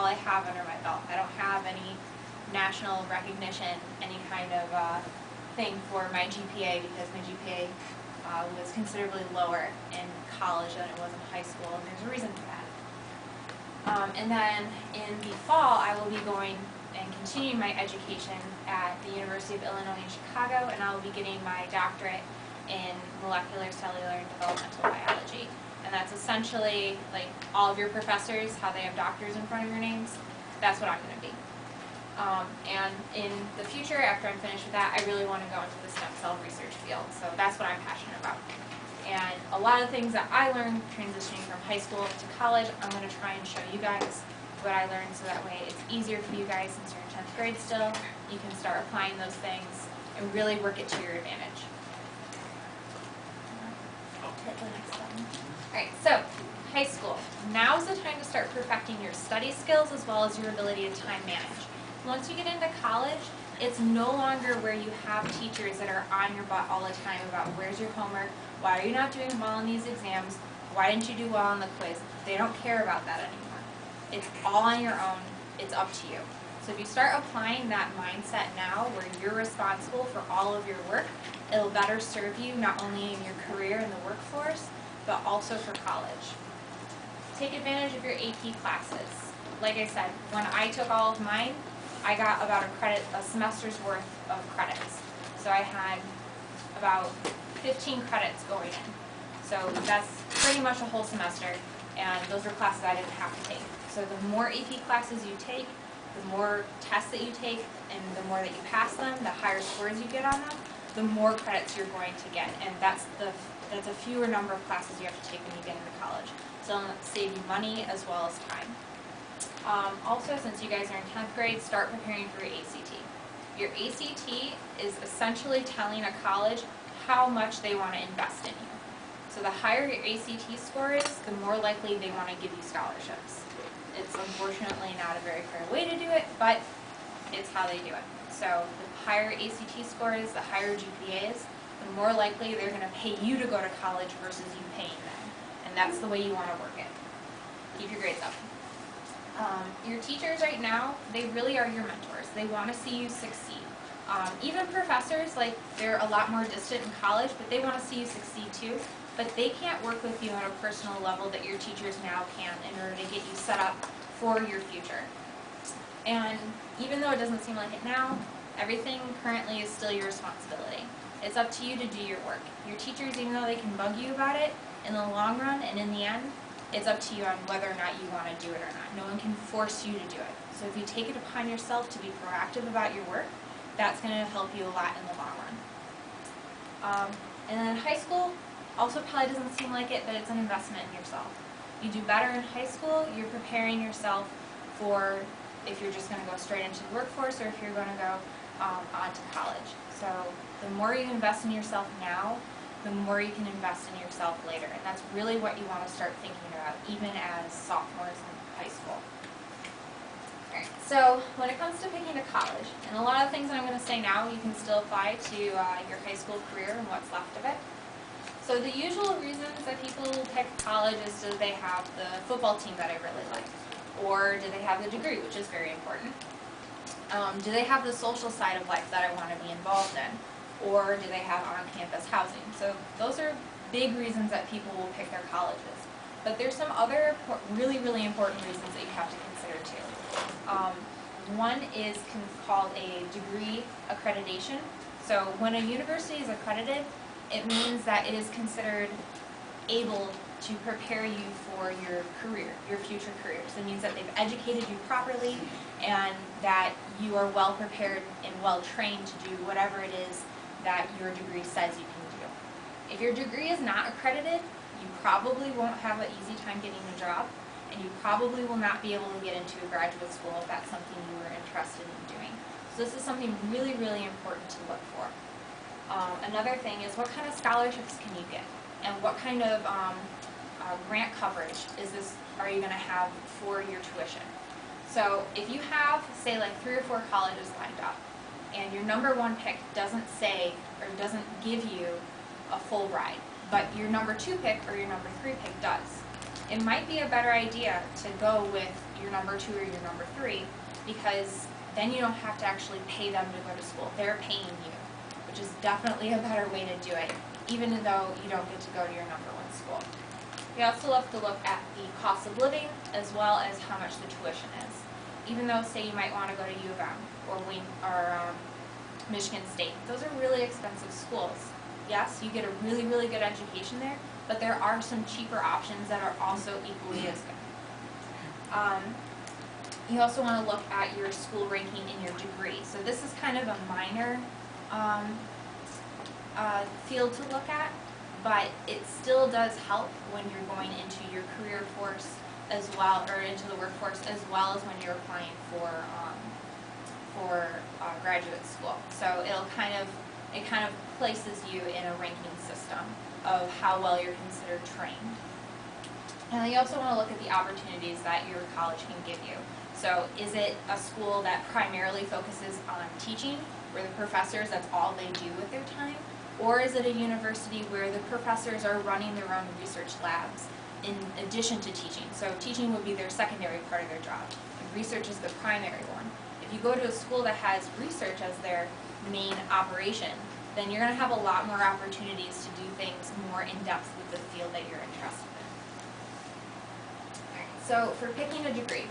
I have under my belt. I don't have any national recognition, any kind of thing for my GPA, because my GPA was considerably lower in college than it was in high school, and there's a reason for that. And then in the fall, I will be going and continuing my education at the University of Illinois in Chicago, and I will be getting my doctorate in molecular, cellular, and developmental biology. And that's essentially like all of your professors, how they have doctors in front of your names. That's what I'm going to be. And in the future, after I'm finished with that, I really want to go into the stem cell research field. So that's what I'm passionate about. And a lot of things that I learned transitioning from high school to college, I'm going to try and show you guys what I learned, so that way it's easier for you guys since you're in 10th grade still. You can start applying those things and really work it to your advantage. Hit the next button. Alright, so high school. Now's the time to start perfecting your study skills as well as your ability to time manage. Once you get into college, it's no longer where you have teachers that are on your butt all the time about where's your homework, why are you not doing well on these exams, why didn't you do well on the quiz. They don't care about that anymore. It's all on your own. It's up to you. So if you start applying that mindset now where you're responsible for all of your work, it'll better serve you not only in your career in the workforce, but also for college. Take advantage of your AP classes. Like I said, when I took all of mine, I got about a semester's worth of credits. So I had about 15 credits going in. So that's pretty much a whole semester, and those are classes I didn't have to take. So the more AP classes you take, the more tests that you take, and the more that you pass them, the higher scores you get on them, the more credits you're going to get. And that's a fewer number of classes you have to take when you get into college. So it'll save you money as well as time. Also, since you guys are in 10th grade, start preparing for your ACT. Your ACT is essentially telling a college how much they want to invest in you. So the higher your ACT score is, the more likely they want to give you scholarships. It's unfortunately not a very fair way to do it, but it's how they do it. So the higher ACT score is, the higher GPA is, the more likely they're going to pay you to go to college versus you paying them. And that's the way you want to work it. Keep your grades up. Your teachers right now, they really are your mentors. They want to see you succeed. Even professors, like, they're a lot more distant in college, but they want to see you succeed too. But they can't work with you on a personal level that your teachers now can in order to get you set up for your future. And even though it doesn't seem like it now, everything currently is still your responsibility. It's up to you to do your work. Your teachers, even though they can bug you about it, in the long run and in the end, it's up to you on whether or not you want to do it or not. No one can force you to do it. So if you take it upon yourself to be proactive about your work, that's going to help you a lot in the long run. And then high school also probably doesn't seem like it, but it's an investment in yourself. You do better in high school, you're preparing yourself for if you're just going to go straight into the workforce or if you're going to go on to college. So the more you invest in yourself now, the more you can invest in yourself later. And that's really what you want to start thinking about, even as sophomores in high school. Alright, so when it comes to picking a college, and a lot of things that I'm going to say now, you can still apply to your high school career and what's left of it. So the usual reasons that people pick college is do they have the football team that I really like? Or do they have the degree, which is very important? Do they have the social side of life that I want to be involved in? Or do they have on-campus housing? So those are big reasons that people will pick their colleges. But there's some other really, really important reasons that you have to consider too. One is called a degree accreditation. So when a university is accredited, it means that it is considered able to prepare you for your career, your future careers. It means that they've educated you properly and that you are well prepared and well trained to do whatever it is that your degree says you can do. If your degree is not accredited, you probably won't have an easy time getting a job, and you probably will not be able to get into a graduate school if that's something you were interested in doing. So this is something really, really important to look for. Another thing is what kind of scholarships can you get, and what kind of grant coverage are you going to have for your tuition. So if you have, say, like 3 or 4 colleges lined up, and your number 1 pick doesn't say or doesn't give you a full ride, but your number 2 pick or your number 3 pick does, it might be a better idea to go with your number 2 or your number 3, because then you don't have to actually pay them to go to school. They're paying you, which is definitely a better way to do it, even though you don't get to go to your number 1 school. We also have to look at the cost of living as well as how much the tuition is. Even though, say, you might want to go to U of M or Michigan State, those are really expensive schools. Yes, you get a really, really good education there, but there are some cheaper options that are also equally as good. You also want to look at your school ranking in your degree. So this is kind of a minor field to look at, but it still does help when you're going into your career force as well, or into the workforce, as well as when you're applying for graduate school. So it kind of places you in a ranking system of how well you're considered trained. And then you also want to look at the opportunities that your college can give you. So is it a school that primarily focuses on teaching, where the professors, that's all they do with their time? Or is it a university where the professors are running their own research labs in addition to teaching? So teaching would be their secondary part of their job, and research is the primary one. If you go to a school that has research as their main operation, then you're going to have a lot more opportunities to do things more in depth with the field that you're interested in. Alright, so for picking a degree,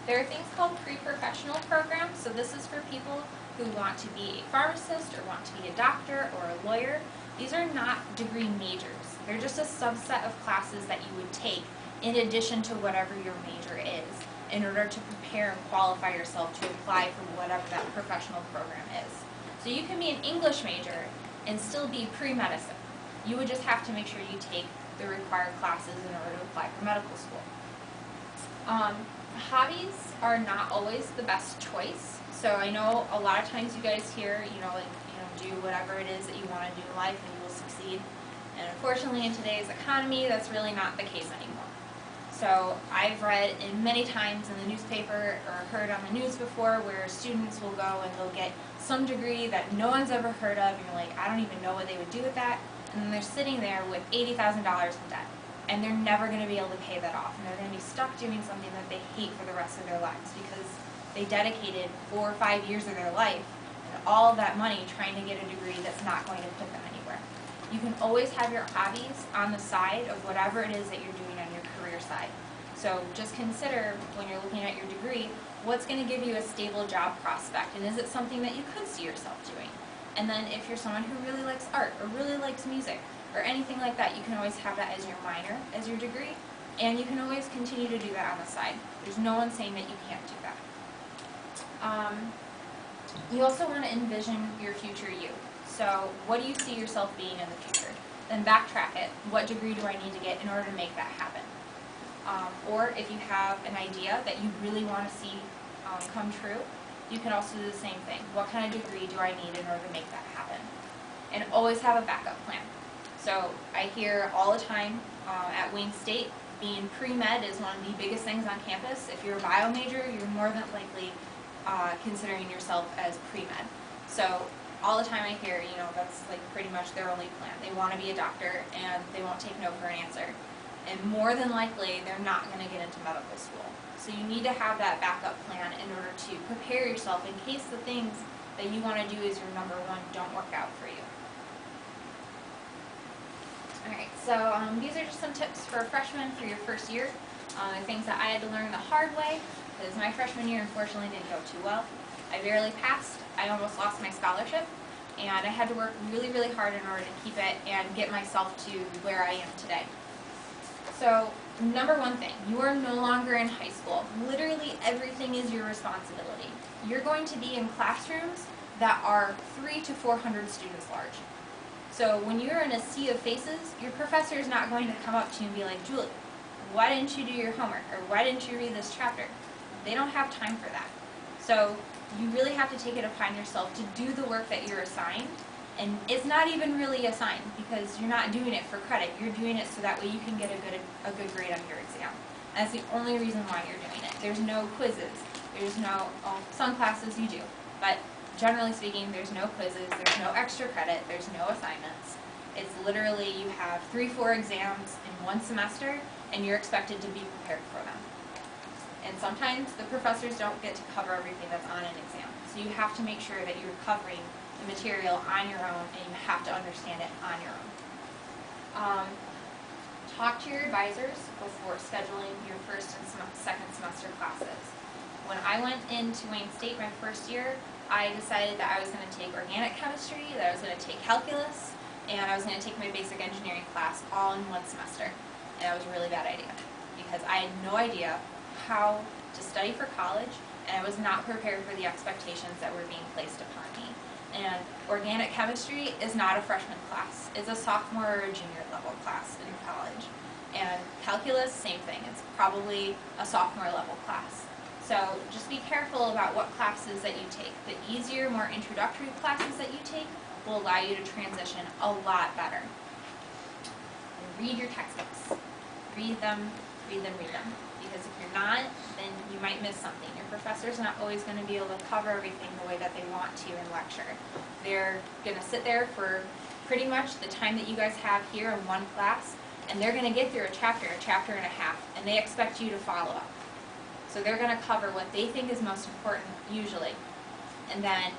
there are things called pre-professional programs. So this is for people who want to be a pharmacist or want to be a doctor or a lawyer. These are not degree majors. They're just a subset of classes that you would take in addition to whatever your major is, in order to prepare and qualify yourself to apply for whatever that professional program is. So you can be an English major and still be pre-medicine. You would just have to make sure you take the required classes in order to apply for medical school. Hobbies are not always the best choice. So I know a lot of times you guys hear, do whatever it is that you want to do in life and you will succeed. And unfortunately in today's economy, that's really not the case anymore. So I've read many times in the newspaper or heard on the news before where students will go and they'll get some degree that no one's ever heard of, and you're like, I don't even know what they would do with that, and then they're sitting there with $80,000 in debt, and they're never going to be able to pay that off, and they're going to be stuck doing something that they hate for the rest of their lives because they dedicated 4 or 5 years of their life and all of that money trying to get a degree that's not going to put them anywhere. You can always have your hobbies on the side of whatever it is that you're doing on your career side. So just consider, when you're looking at your degree, what's going to give you a stable job prospect, and is it something that you could see yourself doing? And then if you're someone who really likes art or really likes music or anything like that, you can always have that as your minor, as your degree, and you can always continue to do that on the side. There's no one saying that you can't do that. You also want to envision your future you. So what do you see yourself being in the future? Then backtrack it. What degree do I need to get in order to make that happen? Or if you have an idea that you really want to see come true, you can also do the same thing. What kind of degree do I need in order to make that happen? And always have a backup plan. So I hear all the time at Wayne State, being pre-med is one of the biggest things on campus. If you're a bio major, you're more than likely considering yourself as pre-med. So all the time I hear, that's like pretty much their only plan. They want to be a doctor and they won't take no for an answer. And more than likely, they're not going to get into medical school. So you need to have that backup plan in order to prepare yourself in case the things that you want to do as your number 1 don't work out for you. Alright, so these are just some tips for freshmen for your first year. Things that I had to learn the hard way, because my freshman year unfortunately didn't go too well. I barely passed. I almost lost my scholarship, and I had to work really, really hard in order to keep it and get myself to where I am today. So, number 1 thing, you are no longer in high school. Literally everything is your responsibility. You're going to be in classrooms that are 300 to 400 students large. So when you're in a sea of faces, your professor is not going to come up to you and be like, Julie, why didn't you do your homework? Or why didn't you read this chapter? They don't have time for that. So you really have to take it upon yourself to do the work that you're assigned. And it's not even really assigned, because you're not doing it for credit. You're doing it so that way you can get a good grade on your exam. That's the only reason why you're doing it. There's no quizzes. There's no, some classes you do, but generally speaking, there's no quizzes, there's no extra credit, there's no assignments. It's literally you have 3-4 exams in one semester, and you're expected to be prepared for them. And sometimes the professors don't get to cover everything that's on an exam. So you have to make sure that you're covering the material on your own, and you have to understand it on your own. Talk to your advisors before scheduling your first and second semester classes. When I went into Wayne State my first year, I decided that I was going to take organic chemistry, that I was going to take calculus, and I was going to take my basic engineering class all in one semester. And that was a really bad idea, because I had no idea how to study for college, and I was not prepared for the expectations that were being placed upon me. And organic chemistry is not a freshman class. It's a sophomore or a junior level class in college. And calculus, same thing. It's probably a sophomore level class. So just be careful about what classes that you take. The easier, more introductory classes that you take will allow you to transition a lot better. And read your textbooks. Read them, read them, read them. Because if you're not, then you might miss something. Your professor's not always going to be able to cover everything the way that they want to in lecture. They're going to sit there for pretty much the time that you guys have here in one class, and they're going to get through a chapter and a half, and they expect you to follow up. So they're going to cover what they think is most important, usually, and then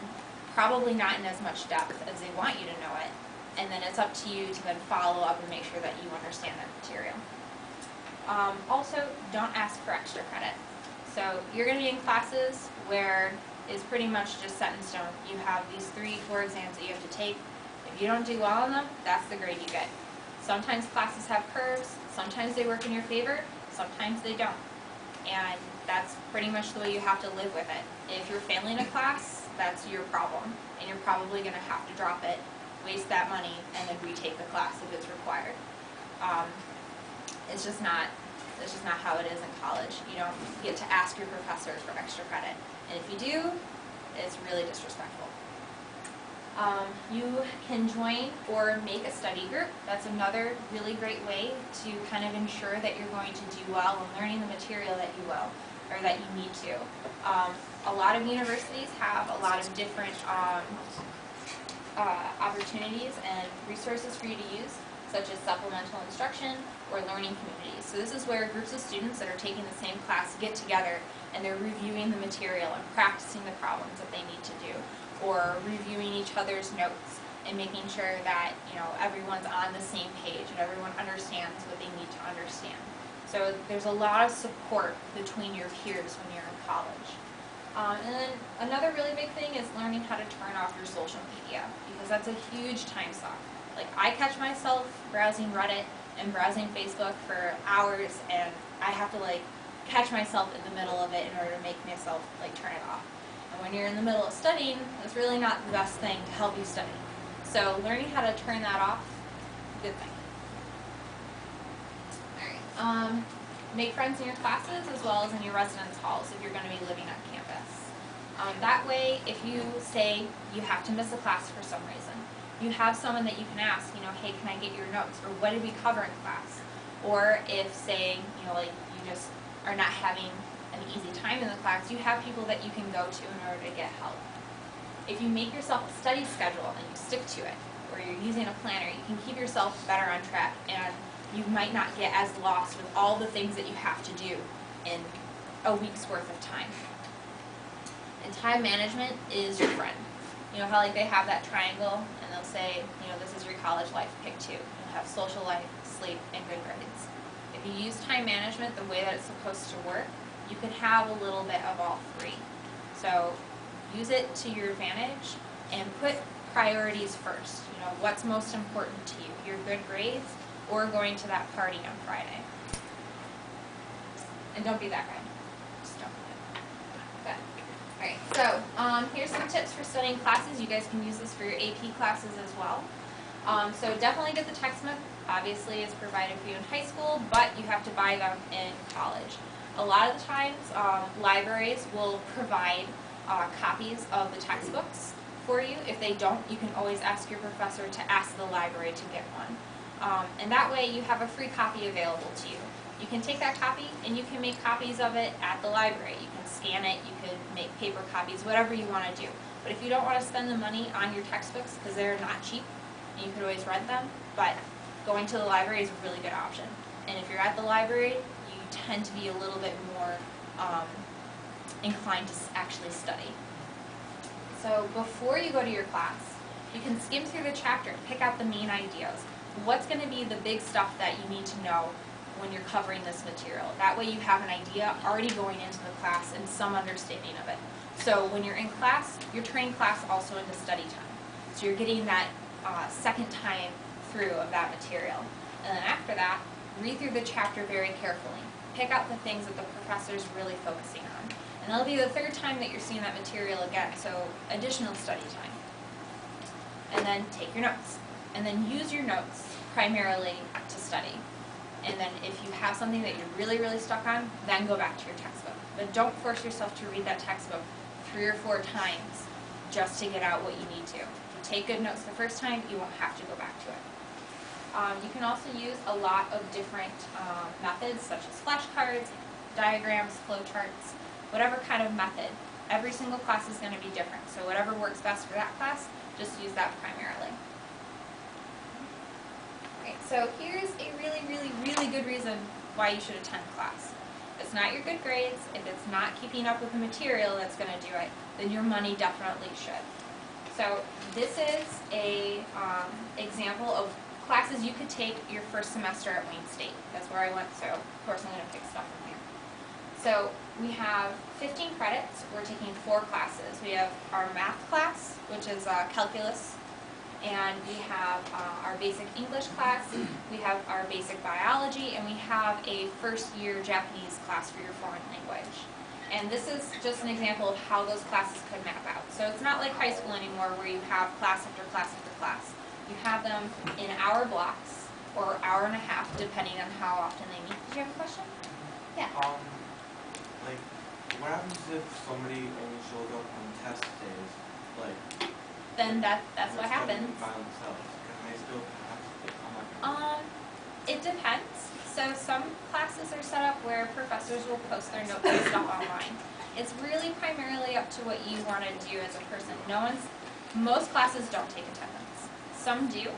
probably not in as much depth as they want you to know it, and then it's up to you to then follow up and make sure that you understand that material. Also, don't ask for extra credit. So you're going to be in classes where it's pretty much just set in stone. You have these 3-4 exams that you have to take. If you don't do well on them, that's the grade you get. Sometimes classes have curves, sometimes they work in your favor, sometimes they don't. And that's pretty much the way you have to live with it. If you're failing a class, that's your problem, and you're probably going to have to drop it, waste that money, and then retake the class if it's required. It's just not how it is in college. You don't get to ask your professors for extra credit. And if you do, it's really disrespectful. You can join or make a study group. That's another really great way to kind of ensure that you're going to do well in learning the material that you will, or that you need to. A lot of universities have a lot of different opportunities and resources for you to use, such as supplemental instruction or learning communities. So this is where groups of students that are taking the same class get together and they're reviewing the material and practicing the problems that they need to do, or reviewing each other's notes and making sure that everyone's on the same page and everyone understands what they need to understand. So there's a lot of support between your peers when you're in college. And then another really big thing is learning how to turn off your social media, because that's a huge time suck. Like, I catch myself browsing Reddit and browsing Facebook for hours, and I have to catch myself in the middle of it in order to make myself turn it off. And when you're in the middle of studying, that's really not the best thing to help you study. So learning how to turn that off, good thing. Alright, make friends in your classes as well as in your residence halls if you're going to be living on campus. That way, if you say you have to miss a class for some reason, you have someone that you can ask, hey, can I get your notes? Or what did we cover in class? Or if, say, you just are not having an easy time in the class, you have people that you can go to in order to get help. If you make yourself a study schedule and you stick to it, or you're using a planner, you can keep yourself better on track, and you might not get as lost with all the things that you have to do in a week's worth of time. And time management is your friend. You know how they have that triangle, and they'll say, this is your college life, pick 2. You'll have social life, sleep, and good grades. If you use time management the way that it's supposed to work, you can have a little bit of all 3. So use it to your advantage and put priorities first. What's most important to you, your good grades or going to that party on Friday. And don't be that guy. Just don't be it. Alright, so here's some tips for studying classes. You guys can use this for your AP classes as well. So definitely get the textbook. Obviously it's provided for you in high school, but you have to buy them in college. A lot of the times libraries will provide copies of the textbooks for you. If they don't, you can always ask your professor to ask the library to get one. And that way you have a free copy available to you. You can take that copy and you can make copies of it at the library. You can scan it, you can make paper copies, whatever you want to do. But if you don't want to spend the money on your textbooks, because they're not cheap, and you could always rent them, but going to the library is a really good option. And if you're at the library, you tend to be a little bit more inclined to actually study. So before you go to your class, you can skim through the chapter and pick out the main ideas. What's going to be the big stuff that you need to know when you're covering this material? That way you have an idea already going into the class and some understanding of it. So when you're in class, you're turning class also into study time. So you're getting that second time through of that material. And then after that, read through the chapter very carefully. Pick out the things that the professor's really focusing on. And that'll be the third time that you're seeing that material again, so additional study time. And then take your notes. And then use your notes primarily to study. And then if you have something that you're really, really stuck on, then go back to your textbook. But don't force yourself to read that textbook 3 or 4 times just to get out what you need to. If you take good notes the first time, you won't have to go back to it. You can also use a lot of different methods, such as flashcards, diagrams, flowcharts, whatever kind of method. Every single class is going to be different, so whatever works best for that class, just use that primarily. Okay, so here's a really, really, really good reason why you should attend class. If it's not your good grades, if it's not keeping up with the material that's going to do it, then your money definitely should. So this is a example of classes you could take your first semester at Wayne State. That's where I went, so of course I'm going to pick stuff from here. So we have 15 credits. We're taking 4 classes. We have our math class, which is calculus, and we have our basic English class, we have our basic biology, and we have a first-year Japanese class for your foreign language. And this is just an example of how those classes could map out. So it's not like high school anymore where you have class after class after class. You have them in hour blocks or hour and a half, depending on how often they meet. Did you have a question? Yeah. Like, what happens if somebody only shows up on test days? Like, then that's what happens. By themselves, can they still pass? It depends. So some classes are set up where professors will post their notes and stuff online. It's really primarily up to what you want to do as a person. Most classes don't take attendance. Some do,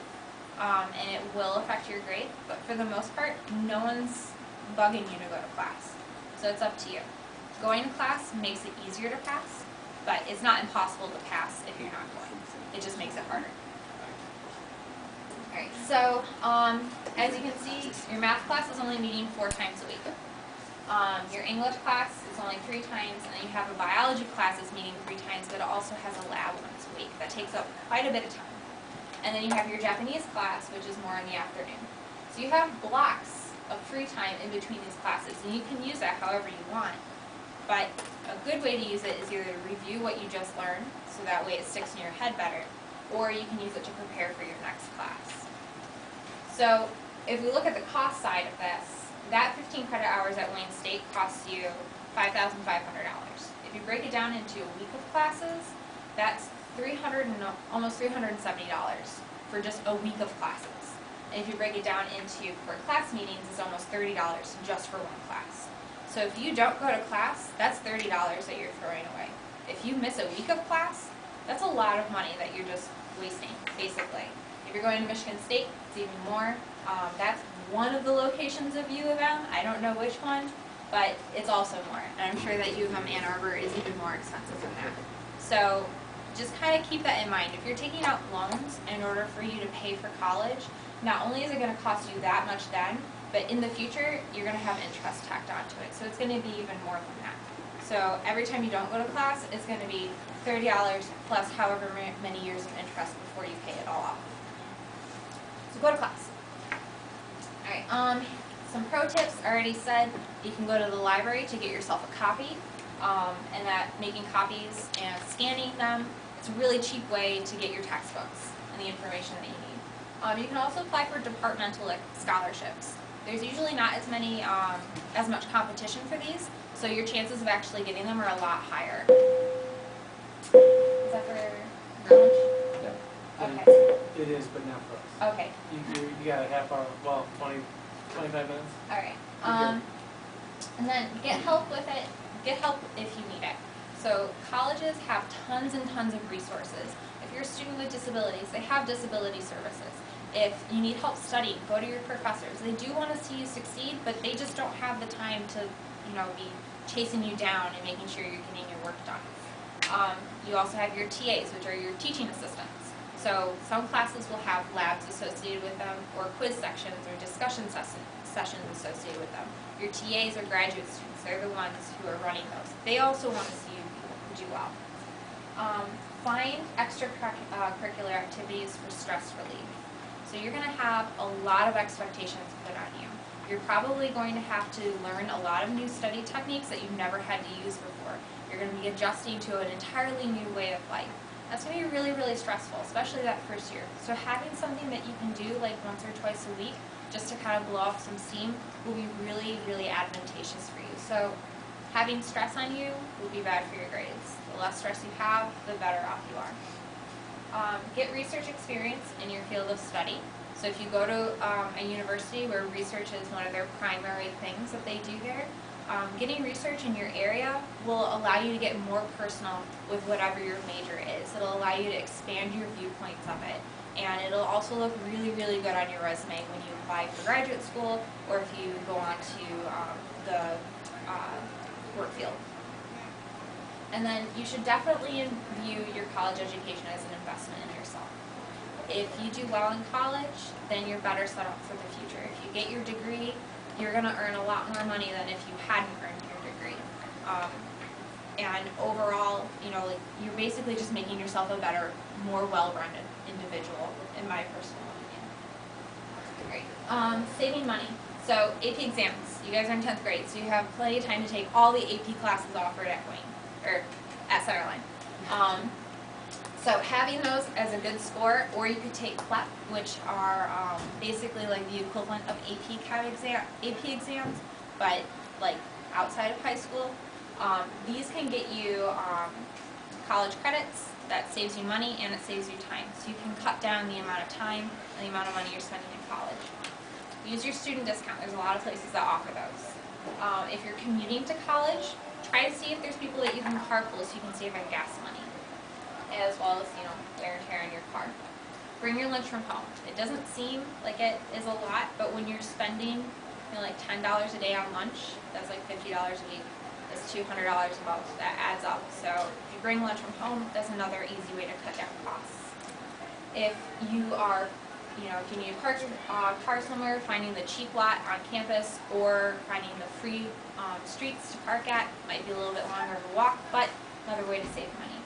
and it will affect your grade, but for the most part, no one's bugging you to go to class. So it's up to you. Going to class makes it easier to pass, but it's not impossible to pass if you're not going. It just makes it harder. Alright, so as you can see, your math class is only meeting 4 times a week. Your English class is only 3 times, and then you have a biology class that's meeting 3 times, but it also has a lab once a week. That takes up quite a bit of time. And then you have your Japanese class, which is more in the afternoon. So you have blocks of free time in between these classes, and you can use that however you want. But a good way to use it is either to review what you just learned, so that way it sticks in your head better, or you can use it to prepare for your next class. So if we look at the cost side of this, that 15 credit hours at Wayne State costs you $5,500. If you break it down into a week of classes, that's almost $370 for just a week of classes. And if you break it down into per class meetings, it's almost $30 just for one class. So if you don't go to class, that's $30 that you're throwing away. If you miss a week of class, that's a lot of money that you're just wasting, basically. If you're going to Michigan State, it's even more. That's one of the locations of U of M. I don't know which one, but it's also more. And I'm sure that U of M Ann Arbor is even more expensive than that. So just kind of keep that in mind. If you're taking out loans in order for you to pay for college, not only is it going to cost you that much then, but in the future, you're going to have interest tacked onto it. So it's going to be even more than that. So every time you don't go to class, it's going to be $30 plus however many years of interest before you pay it all off. So go to class. Alright, some pro tips. I already said you can go to the library to get yourself a copy, and that making copies and scanning them, it's a really cheap way to get your textbooks and the information that you need. You can also apply for departmental scholarships. There's usually not as much competition for these, so your chances of actually getting them are a lot higher. Is that for lunch? Yeah. Okay. It is, but not for us. Okay. You got a half hour, well, 25 minutes. All right. And then get help with it. Get help if you need it. So colleges have tons and tons of resources. If you're a student with disabilities, they have disability services. If you need help studying, go to your professors. They do want to see you succeed, but they just don't have the time to, be chasing you down and making sure you're getting your work done. You also have your TAs, which are your teaching assistants. So some classes will have labs associated with them, or quiz sections or discussion sessions associated with them. Your TAs are graduate students. They're the ones who are running those. They also want to see you do well. Find extracurricular activities for stress relief. So you're going to have a lot of expectations put on you. You're probably going to have to learn a lot of new study techniques that you've never had to use before. You're going to be adjusting to an entirely new way of life. That's going to be really, really stressful, especially that first year. So having something that you can do like once or twice a week just to kind of blow off some steam will be really, really advantageous for you. So having stress on you will be bad for your grades. The less stress you have, the better off you are. Get research experience in your field of study. So if you go to a university where research is one of their primary things that they do there, getting research in your area will allow you to get more personal with whatever your major is. It'll allow you to expand your viewpoints of it. And it'll also look really, really good on your resume when you apply for graduate school or if you go on to the work field. And then you should definitely view your college education as an investment in yourself. If you do well in college, then you're better set up for the future. If you get your degree, you're going to earn a lot more money than if you hadn't earned your degree. And overall, you're basically just making yourself a better, more well-rounded individual, in my personal opinion. Great. Saving money. So AP exams. You guys are in 10th grade, so you have plenty of time to take all the AP classes offered at Wayne, or at Centerline. So having those as a good score, or you could take CLEP, which are basically like the equivalent of AP exams, but like outside of high school. These can get you college credits. That saves you money and it saves you time. So you can cut down the amount of time and the amount of money you're spending in college. Use your student discount. There's a lot of places that offer those. If you're commuting to college, try to see if there's people that you can carpool so you can save on gas money, as well as, wear and tear on your car. Bring your lunch from home. It doesn't seem like it is a lot, but when you're spending, like $10 a day on lunch, that's like $50 a week. That's $200 a month. That adds up. So if you bring lunch from home, that's another easy way to cut down costs. If you are, if you need a car somewhere, finding the cheap lot on campus or finding the free streets to park at might be a little bit longer of a walk, but another way to save money.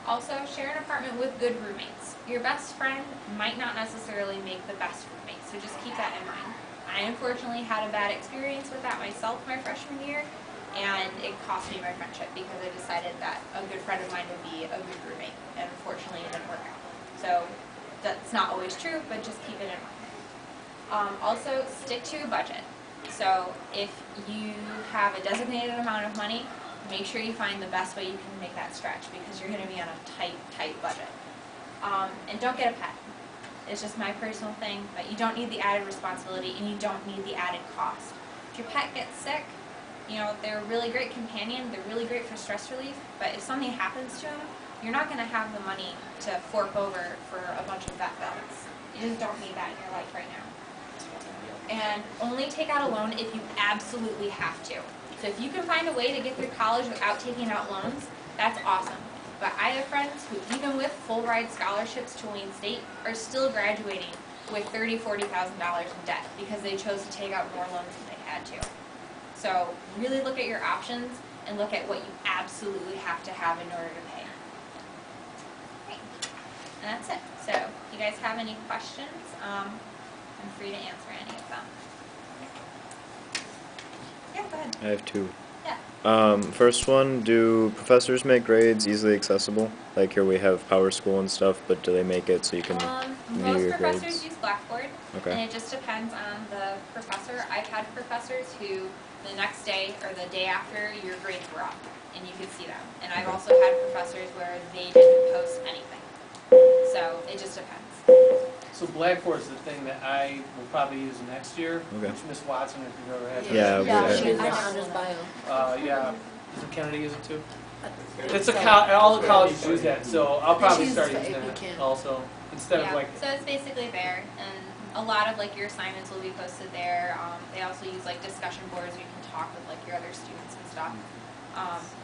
Also, share an apartment with good roommates. Your best friend might not necessarily make the best roommate, so just keep that in mind. I unfortunately had a bad experience with that myself my freshman year, and it cost me my friendship because I decided that a good friend of mine would be a good roommate, and unfortunately it didn't work out. So that's not always true, but just keep it in mind. Also, stick to a budget. So if you have a designated amount of money, make sure you find the best way you can make that stretch because you're going to be on a tight budget. And don't get a pet. It's just my personal thing, but you don't need the added responsibility and you don't need the added cost. If your pet gets sick, they're a really great companion, they're really great for stress relief, but if something happens to them, you're not going to have the money to fork over for a bunch of vet bills. You just don't need that in your life right now. And only take out a loan if you absolutely have to. So if you can find a way to get through college without taking out loans, that's awesome. But I have friends who, even with full ride scholarships to Wayne State, are still graduating with $30,000, $40,000 in debt because they chose to take out more loans than they had to. So really look at your options and look at what you absolutely have to have in order to pay. Great. And that's it. So if you guys have any questions, I'm free to answer any of them. Yeah, go ahead. I have two. Yeah. First one, do professors make grades easily accessible? Like here we have Power School and stuff, but do they make it so you can view Most your professors grades? use Blackboard, Okay. and it just depends on the professor. I've had professors who the next day or the day after your grades were up, and you could see them. And I've Okay. also had professors where they didn't post anything. So it just depends. So Blackboard's the thing that I will probably use next year, Okay. which Miss Watson, if you've ever had her. Yeah, Yeah, we- she's on his bio. Yeah, doesn't Kennedy use it too? It's all the colleges use that, so I'll probably She start uses using for AP that Chem. also. instead of Yeah, like, so it's basically there, and a lot of like your assignments will be posted there. They also use like discussion boards where you can talk with like your other students and stuff.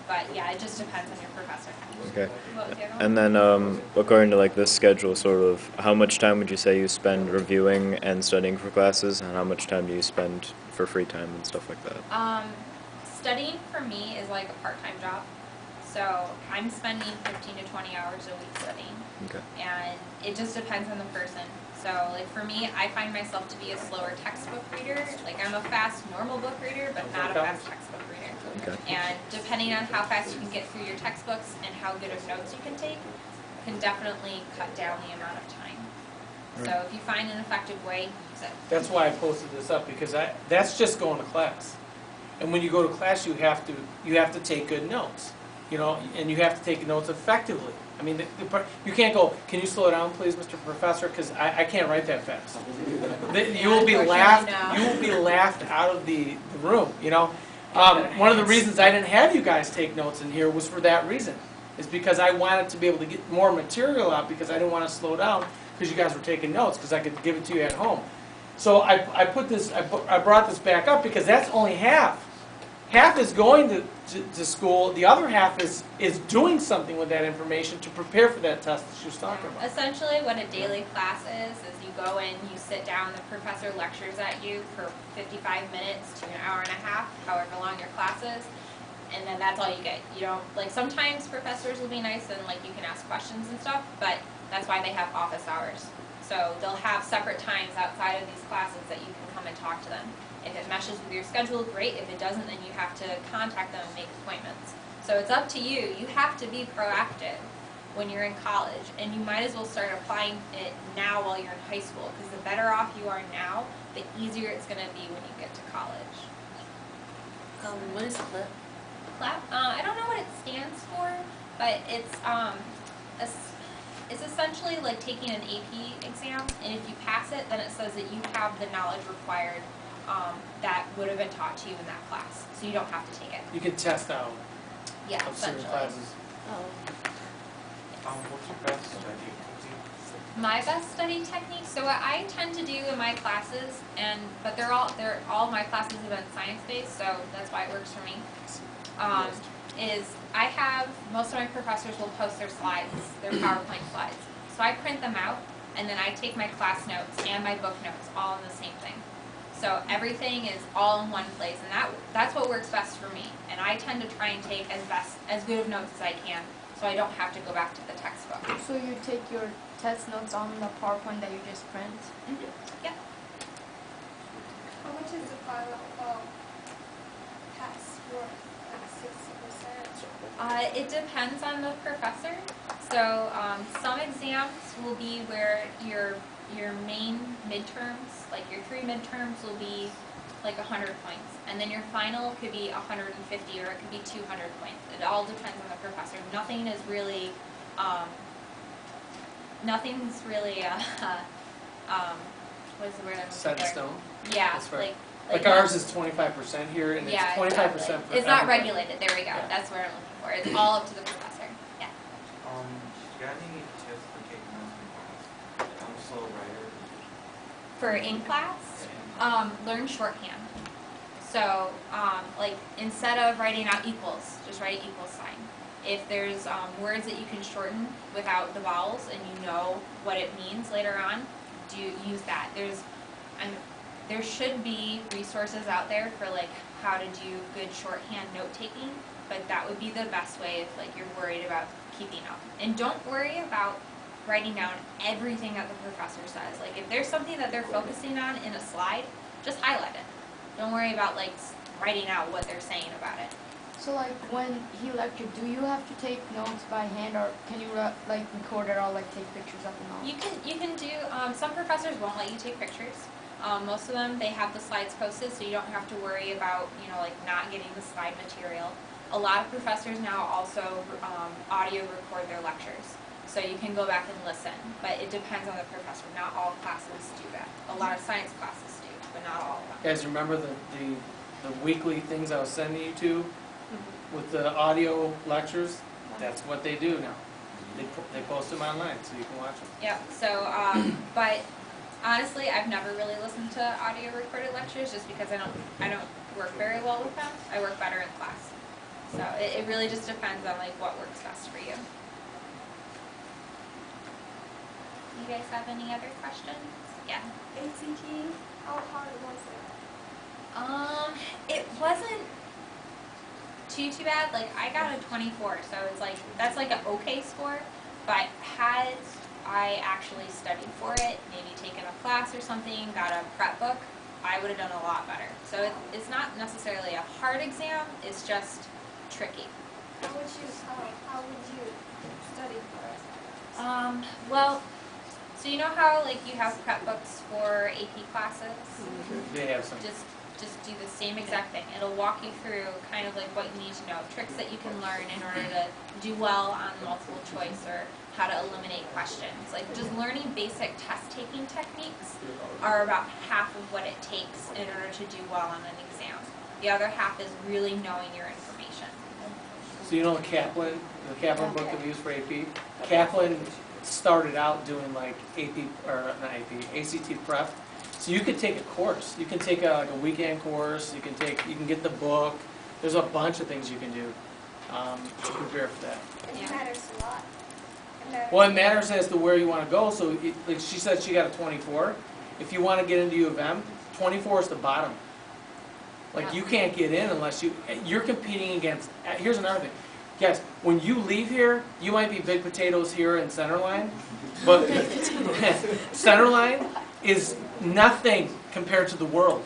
But yeah, it just depends on your professor. Okay. What was the other one? And then, according to like this schedule, sort of, how much time would you say you spend reviewing and studying for classes, and how much time do you spend for free time and stuff like that? Studying for me is like a part-time job. So I'm spending 15 to 20 hours a week studying. Okay. And it just depends on the person. So like for me, I find myself to be a slower textbook reader. Like I'm a fast normal book reader, but not a fast textbook reader. Okay. And depending on how fast you can get through your textbooks and how good of notes you can take, can definitely cut down the amount of time. So if you find an effective way, use it. that's why I posted this up, because that's just going to class. And when you go to class, you have to take good notes, you know, and you have to take notes effectively. I mean, you can't go, can you slow down, please, Mr. Professor, because I can't write that fast. You will be laughed. You will be laughed out of the room. You know, one of the reasons I didn't have you guys take notes in here was for that reason. Is because I wanted to be able to get more material out, because I didn't want to slow down because you guys were taking notes, because I could give it to you at home. So I brought this back up because that's only half. Half is going to school, the other half is doing something with that information to prepare for that test that she was talking about. Essentially what a daily class is you go in, you sit down, the professor lectures at you for 55 minutes to an hour and a half, however long your class is, and then that's all you get. You don't, like sometimes professors will be nice and like you can ask questions and stuff, but that's why they have office hours. So they'll have separate times outside of these classes that you can come and talk to them. If it meshes with your schedule, great. If it doesn't, then you have to contact them and make appointments. So it's up to you. You have to be proactive when you're in college, and you might as well start applying it now while you're in high school, because the better off you are now, the easier it's going to be when you get to college. What is CLIP? CLAP? I don't know what it stands for, but it's essentially like taking an AP exam, and if you pass it, then it says that you have the knowledge required that would have been taught to you in that class, so you don't have to take it. You can test out Yeah, of certain essentially. classes. Oh. What's your best study technique? My best study technique. So what I tend to do in my classes, but all my classes have been science based, so that's why it works for me. Is I have most of my professors will post their slides, their PowerPoint slides. So I print them out, and then I take my class notes and my book notes all in the same thing. So everything is all in one place, and that's what works best for me. And I tend to try and take as good of notes as I can, so I don't have to go back to the textbook. So you take your test notes on the PowerPoint that you just print? Yeah. How much is the final pass worth? Like 60%? It depends on the professor. So some exams will be where your main midterms, like your 3 midterms, will be like 100 points, and then your final could be 150 or it could be 200 points. It all depends on the professor. Nothing is really, nothing's really, what's the word I'm looking Set in for? stone. Yeah, That's right. like Like ours is 25% here, and yeah, it's 25% exactly. for It's not everybody. regulated. There we go. Yeah. That's what I'm looking for. It's all up to the professor. Yeah. Do you got any tips for taking notes in class? Like, I'm a slow writer. For in class, learn shorthand. So, like instead of writing out equals, just write an equals sign. If there's words that you can shorten without the vowels and you know what it means later on, use that. There should be resources out there for like how to do good shorthand note taking, but that would be the best way if like you're worried about keeping up. And don't worry about writing down everything that the professor says. Like if there's something that they're focusing on in a slide, just highlight it. Don't worry about like writing out what they're saying about it. So like when he lectured, do you have to take notes by hand, or can you like record it or like take pictures of them all? You can do, some professors won't let you take pictures. Most of them, they have the slides posted, so you don't have to worry about, like not getting the slide material. A lot of professors now also audio record their lectures, so you can go back and listen, but it depends on the professor. Not all classes do that. A lot of science classes do, but not all of them. Guys, remember the weekly things I was sending you to with the audio lectures? That's what they do now. They post them online, so you can watch them. Yep, so, but honestly, I've never really listened to audio recorded lectures just because I don't work very well with them. I work better in class. So it really just depends on like what works best for you. You guys have any other questions? Yeah. ACT, how hard was it? It wasn't too bad. Like I got a 24, so it's like that's like an okay score. But had I actually studied for it, maybe taken a class or something, got a prep book, I would have done a lot better. So it's not necessarily a hard exam. It's just tricky. How would you study for it? Well, so you know how like you have prep books for AP classes? They have some. Just do the same exact thing. It'll walk you through kind of like what you need to know, tricks that you can learn in order to do well on multiple choice or how to eliminate questions. Like just learning basic test taking techniques are about half of what it takes in order to do well on an exam. The other half is really knowing your information. So you know the Kaplan book that we use for AP? Kaplan started out doing like ACT prep. So you could take a course. You can take a weekend course. You can get the book. There's a bunch of things you can do to prepare for that. It matters a lot. Well, it matters as to where you want to go. So like she said, she got a 24. If you want to get into U of M, 24 is the bottom. Like you can't get in unless you're competing against. Here's another thing. Yes, when you leave here, you might be big potatoes here in Centerline, but Centerline is nothing compared to the world.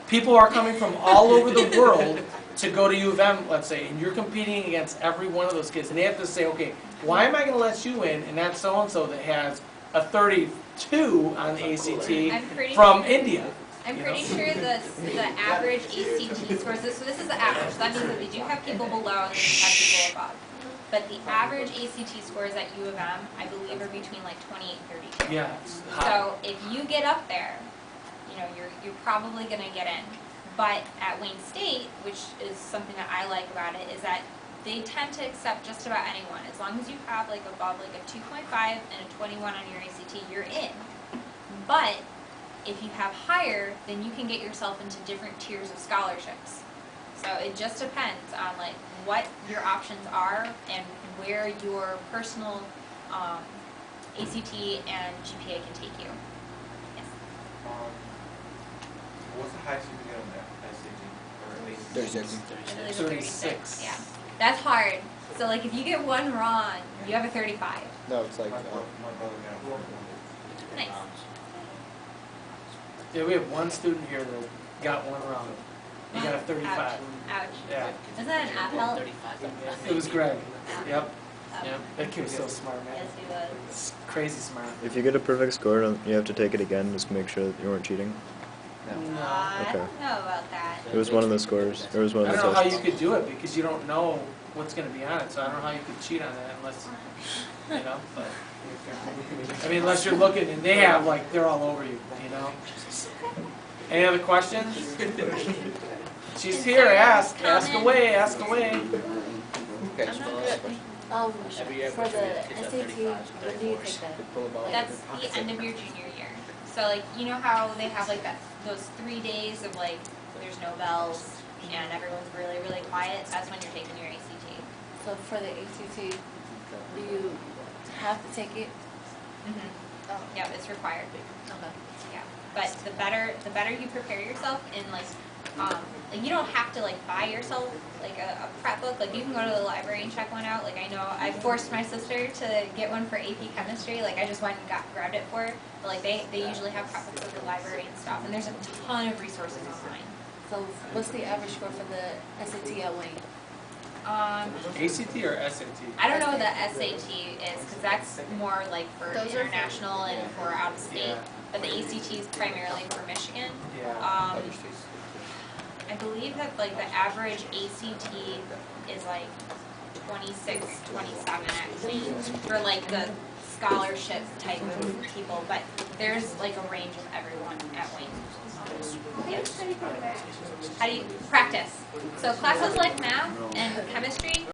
People are coming from all over the world to go to U of M, let's say, and you're competing against every one of those kids. And they have to say, okay, why am I going to let you in and not so-and-so that has a 32 on the ACT from India? I'm pretty sure the average ACT scores, so this is the average, so that means that we do have people below and then we have people above. But the average ACT scores at U of M, I believe, are between like 28 and 32. Yeah, it's high. So if you get up there, you know, you're probably going to get in. But at Wayne State, which is something that I like about it, is that they tend to accept just about anyone. As long as you have like above like a 2.5 and a 21 on your ACT, you're in. But if you have higher, then you can get yourself into different tiers of scholarships. So it just depends on like what your options are and where your personal ACT and GPA can take you. Yes. What's the highest you can get on that SAT or ACT? 36. I believe it's 36. Yeah. That's hard. So like if you get one wrong, you have a 35. No, it's like My brother got a 4. Nice. Yeah, we have one student here that got one wrong. He got a 35. Ouch. Yeah, Isn't that an apple? it was Greg. Yep. Yep. That kid was so smart, man. Yes, he was. It's crazy smart. if you get a perfect score, you have to take it again just to make sure that you weren't cheating. No. I Okay. don't know about that. It was one of the scores. It was one I of the don't know how you tests. could do it because you don't know what's going to be on it, so I don't know how you could cheat on that unless, you know, but, I mean, unless you're looking and they have, like, they're all over you, you know? Any other questions? She's here, ask away, ask away. I'm not good. For the SAT, when do you take that? That's the end of your junior year. So like, you know how they have like those 3 days of like, there's no bells and everyone's really, really quiet? That's when you're taking your ACT. So for the ACT, do you have to take it? Oh. Yeah, it's required. Okay. Yeah, but the better you prepare yourself in like you don't have to like buy yourself like a prep book. Like you can go to the library and check one out. Like I know I forced my sister to get one for AP chemistry. Like I just went and grabbed it for her. But like they usually have prep books at the library and stuff. And there's a ton of resources online. So what's the average score for the SAT at Wayne? ACT or SAT? I don't know what the SAT is because that's more like for Those are for- international and for out of state. Yeah. But the ACT is primarily for Michigan. Yeah. I believe that like the average ACT is like 26, 27 at Wayne for like the scholarship type of people, but there's like a range of everyone at Wayne. How do you study for that? How do you practice? So classes like math and chemistry,